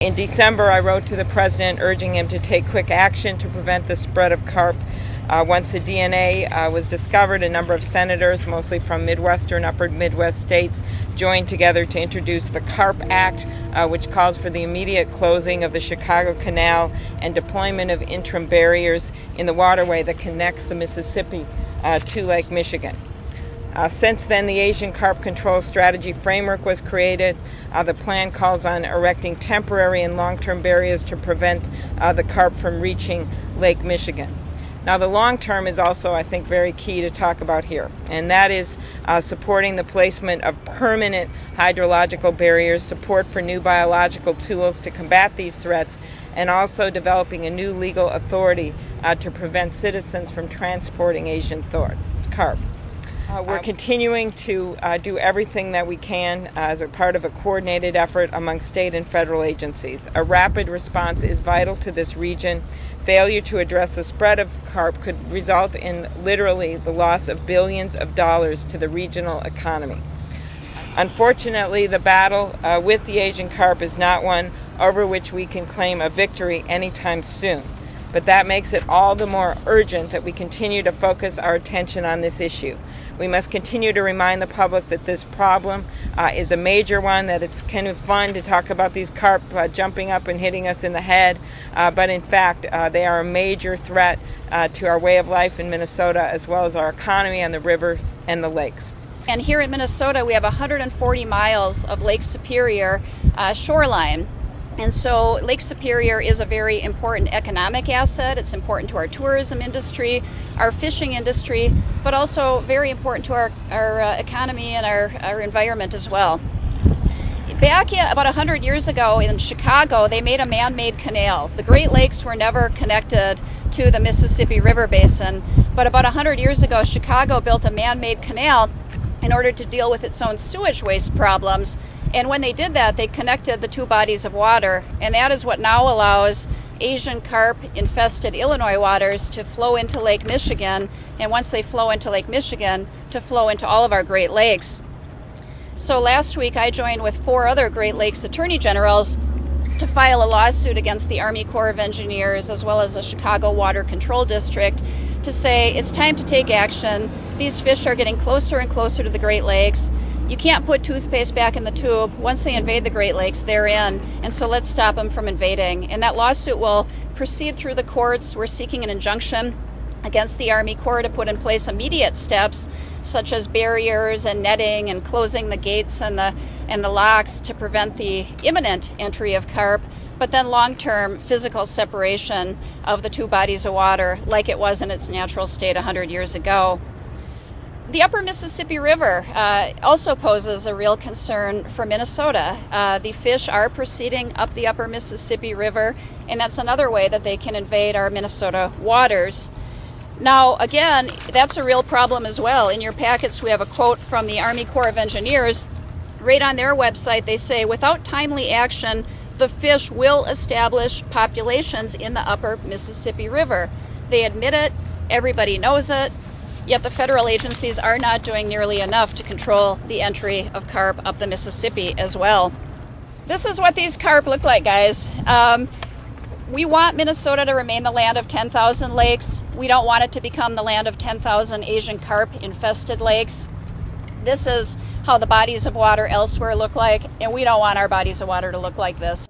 In December, I wrote to the President urging him to take quick action to prevent the spread of carp. Once the DNA was discovered, a number of senators, mostly from Midwestern, upper Midwest states, joined together to introduce the CARP Act, which calls for the immediate closing of the Chicago Canal and deployment of interim barriers in the waterway that connects the Mississippi to Lake Michigan. Since then, the Asian Carp Control Strategy Framework was created. The plan calls on erecting temporary and long-term barriers to prevent the carp from reaching Lake Michigan. Now, the long term is also, I think, very key to talk about here, and that is supporting the placement of permanent hydrological barriers, support for new biological tools to combat these threats, and also developing a new legal authority to prevent citizens from transporting Asian carp. We're continuing to do everything that we can as a part of a coordinated effort among state and federal agencies. A rapid response is vital to this region. Failure to address the spread of carp could result in literally the loss of billions of dollars to the regional economy. Unfortunately, the battle with the Asian carp is not one over which we can claim a victory anytime soon. But that makes it all the more urgent that we continue to focus our attention on this issue. We must continue to remind the public that this problem is a major one, that it's kind of fun to talk about these carp jumping up and hitting us in the head, but in fact they are a major threat to our way of life in Minnesota, as well as our economy on the river and the lakes. And here in Minnesota we have 140 miles of Lake Superior shoreline. And so Lake Superior is a very important economic asset. It's important to our tourism industry, our fishing industry, but also very important to our economy and our environment as well. Back about 100 years ago in Chicago, they made a man-made canal. The Great Lakes were never connected to the Mississippi River Basin, but about 100 years ago, Chicago built a man-made canal in order to deal with its own sewage waste problems. And when they did that, they connected the two bodies of water, and that is what now allows Asian carp infested Illinois waters to flow into Lake Michigan, and once they flow into Lake Michigan, to flow into all of our Great Lakes. So last week I joined with 4 other Great Lakes Attorney Generals to file a lawsuit against the Army Corps of Engineers as well as the Chicago Water Control District to say it's time to take action. These fish are getting closer and closer to the Great Lakes. You can't put toothpaste back in the tube. Once they invade the Great Lakes, they're in. And so let's stop them from invading. And that lawsuit will proceed through the courts. We're seeking an injunction against the Army Corps to put in place immediate steps, such as barriers and netting and closing the gates and the locks to prevent the imminent entry of carp, but then long-term physical separation of the two bodies of water like it was in its natural state 100 years ago. The upper Mississippi River also poses a real concern for Minnesota. The fish are proceeding up the upper Mississippi River, and that's another way that they can invade our Minnesota waters. Now, again, that's a real problem as well. In your packets, we have a quote from the Army Corps of Engineers. Right on their website, they say, without timely action, the fish will establish populations in the upper Mississippi River. They admit it, everybody knows it. Yet the federal agencies are not doing nearly enough to control the entry of carp up the Mississippi as well. This is what these carp look like, guys. We want Minnesota to remain the land of 10,000 lakes. We don't want it to become the land of 10,000 Asian carp infested lakes. This is how the bodies of water elsewhere look like, and we don't want our bodies of water to look like this.